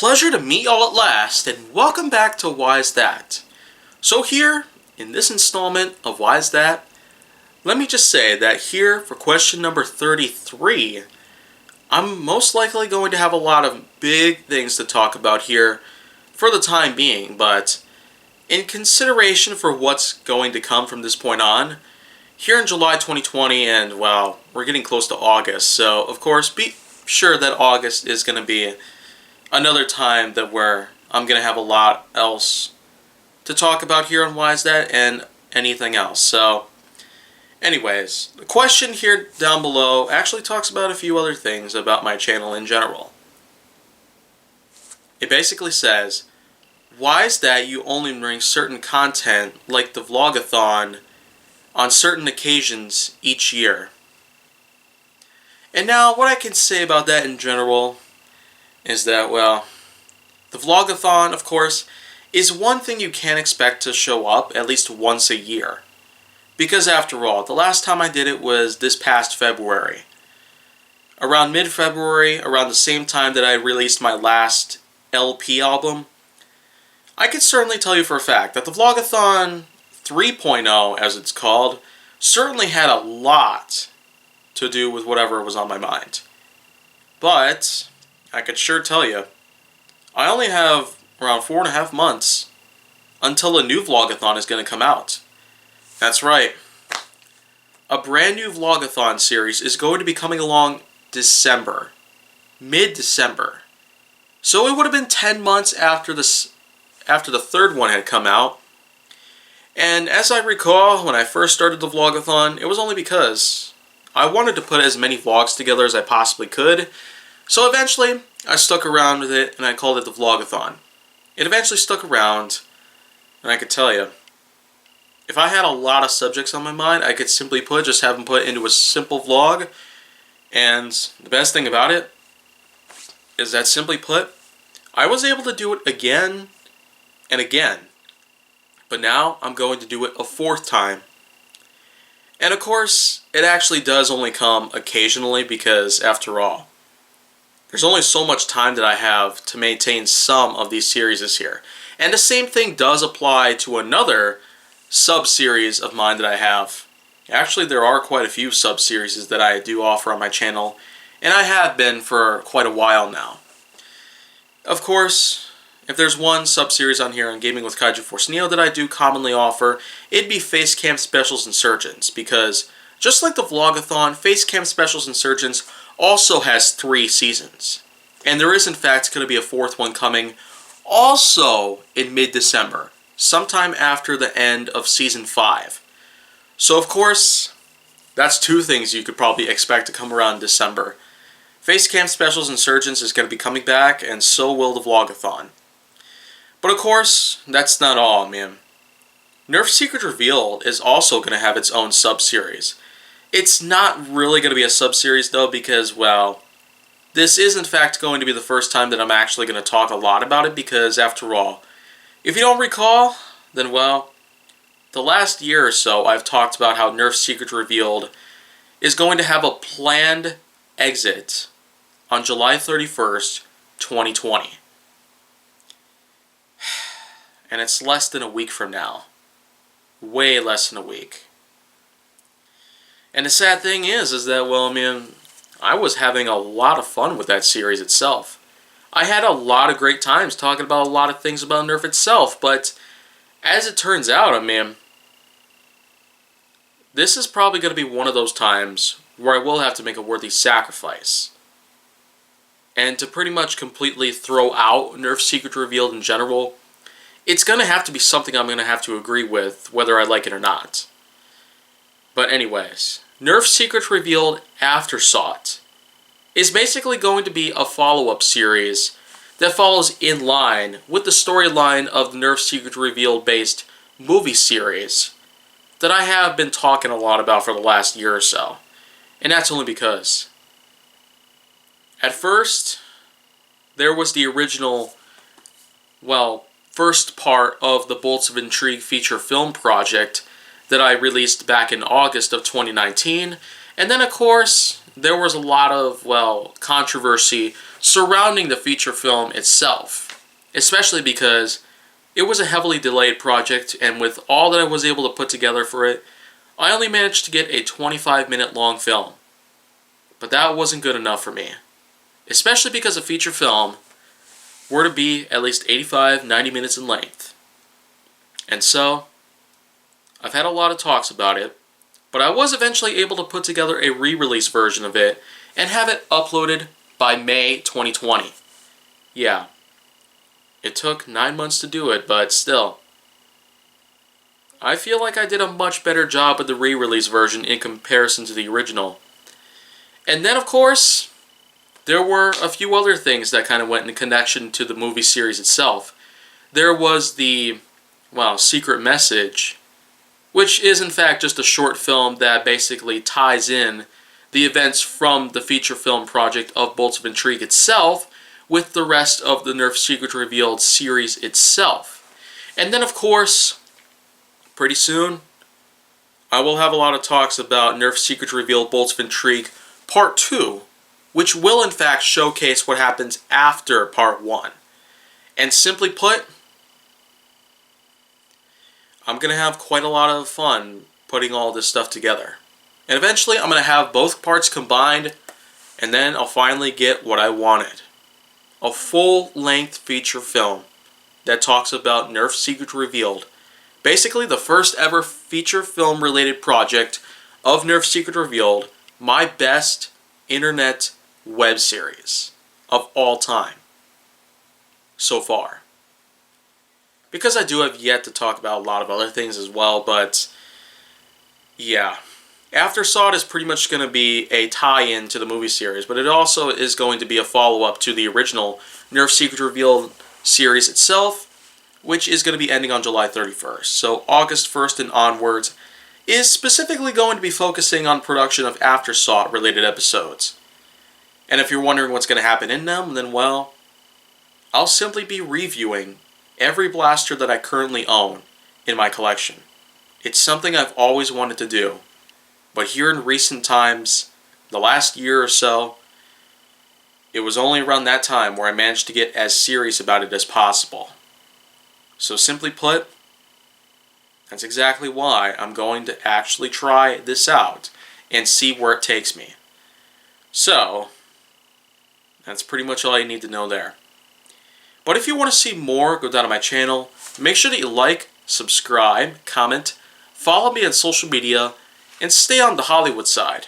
Pleasure to meet y'all at last, and welcome back to Why Is That? So here, in this installment of Why Is That, let me just say that here for question number 33, I'm most likely going to have a lot of big things to talk about here for the time being, but in consideration for what's going to come from this point on, here in July 2020, and well, we're getting close to August, so of course be sure that August is going to be another time that where I'm going to have a lot else to talk about here on Why Is That and anything else. So, anyways, the question here down below actually talks about a few other things about my channel in general. It basically says, why is that you only bring certain content like the vlogathon on certain occasions each year? And now, what I can say about that in general is that, well, the vlogathon, of course, is one thing you can expect to show up at least once a year. Because after all, the last time I did it was this past February. Around mid-February, around the same time that I released my last LP album, I can certainly tell you for a fact that the Vlogathon 3.0, as it's called, certainly had a lot to do with whatever was on my mind. But I could sure tell you, I only have around 4.5 months until a new Vlogathon is going to come out. That's right. A brand new Vlogathon series is going to be coming along December. Mid-December. So it would have been 10 months after the third one had come out. And as I recall, when I first started the Vlogathon, it was only because I wanted to put as many vlogs together as I possibly could. So eventually, I stuck around with it, and I called it the Vlogathon. It eventually stuck around, and I could tell you, if I had a lot of subjects on my mind, I could simply just have them put into a simple vlog, and the best thing about it is that, simply put, I was able to do it again and again, but now I'm going to do it a fourth time. And of course, it actually does only come occasionally because, after all, there's only so much time that I have to maintain some of these series this year. And the same thing does apply to another sub-series of mine that I have. Actually, there are quite a few sub-series that I do offer on my channel, and I have been for quite a while now. Of course, if there's one sub-series on here on Gaming with Kaiju Force Neo that I do commonly offer, it'd be Facecam Specials Insurgents, because just like the Vlogathon, Facecam Specials Insurgents also has 3 seasons. And there is in fact going to be a 4th one coming also in mid-December, sometime after the end of Season 5. So of course, that's 2 things you could probably expect to come around December. Facecam Specials Insurgents is going to be coming back, and so will the Vlogathon. But of course, that's not all, man. Nerf Secret Revealed is also going to have its own sub-series. It's not really going to be a sub-series, though, because, well, this is in fact going to be the first time that I'm actually going to talk a lot about it, because, after all, if you don't recall, then, well, the last year or so I've talked about how Nerf Secret Revealed is going to have a planned exit on July 31st, 2020. And it's less than a week from now. Way less than a week. And the sad thing is that, well, I mean, I was having a lot of fun with that series itself. I had a lot of great times talking about a lot of things about Nerf itself, but as it turns out, I mean, this is probably going to be one of those times where I will have to make a worthy sacrifice. And to pretty much completely throw out Nerf Secret Revealed in general, it's going to have to be something I'm going to have to agree with, whether I like it or not. But anyways, Nerf Secret Revealed Aftersought is basically going to be a follow-up series that follows in line with the storyline of the Nerf Secret Revealed based movie series that I have been talking a lot about for the last year or so. And that's only because at first there was the original, well, first part of the Bolts of Intrigue feature film project that I released back in August of 2019. And then, of course, there was a lot of, well, controversy surrounding the feature film itself, especially because it was a heavily delayed project, and with all that I was able to put together for it, I only managed to get a 25-minute long film. But that wasn't good enough for me, especially because a feature film were to be at least 85-90 minutes in length. And so, I've had a lot of talks about it, but I was eventually able to put together a re-release version of it and have it uploaded by May 2020. Yeah, it took 9 months to do it, but still. I feel like I did a much better job with the re-release version in comparison to the original. And then, of course, there were a few other things that kind of went in connection to the movie series itself. There was the, Secret Message, which is in fact just a short film that basically ties in the events from the feature film project of Bolts of Intrigue itself with the rest of the Nerf Secrets Revealed series itself. And then, of course, pretty soon, I will have a lot of talks about Nerf Secrets Revealed Bolts of Intrigue Part 2, which will in fact showcase what happens after Part 1. And simply put, I'm going to have quite a lot of fun putting all this stuff together. And eventually I'm going to have both parts combined, and then I'll finally get what I wanted. A full-length feature film that talks about Nerf Secrets Revealed. Basically the first ever feature film related project of Nerf Secrets Revealed, my best internet web series of all time so far. Because I do have yet to talk about a lot of other things as well, but yeah. Aftersought is pretty much going to be a tie-in to the movie series, but it also is going to be a follow-up to the original Nerf Secrets Revealed series itself, which is going to be ending on July 31st. So August 1st and onwards is specifically going to be focusing on production of Aftersought related episodes. And if you're wondering what's going to happen in them, then well, I'll simply be reviewing every blaster that I currently own in my collection. It's something I've always wanted to do, but here in recent times, the last year or so, it was only around that time where I managed to get as serious about it as possible. So simply put, that's exactly why I'm going to actually try this out and see where it takes me. So, that's pretty much all you need to know there. But if you want to see more, go down to my channel. Make sure that you like, subscribe, comment, follow me on social media, and stay on the Hollywood side.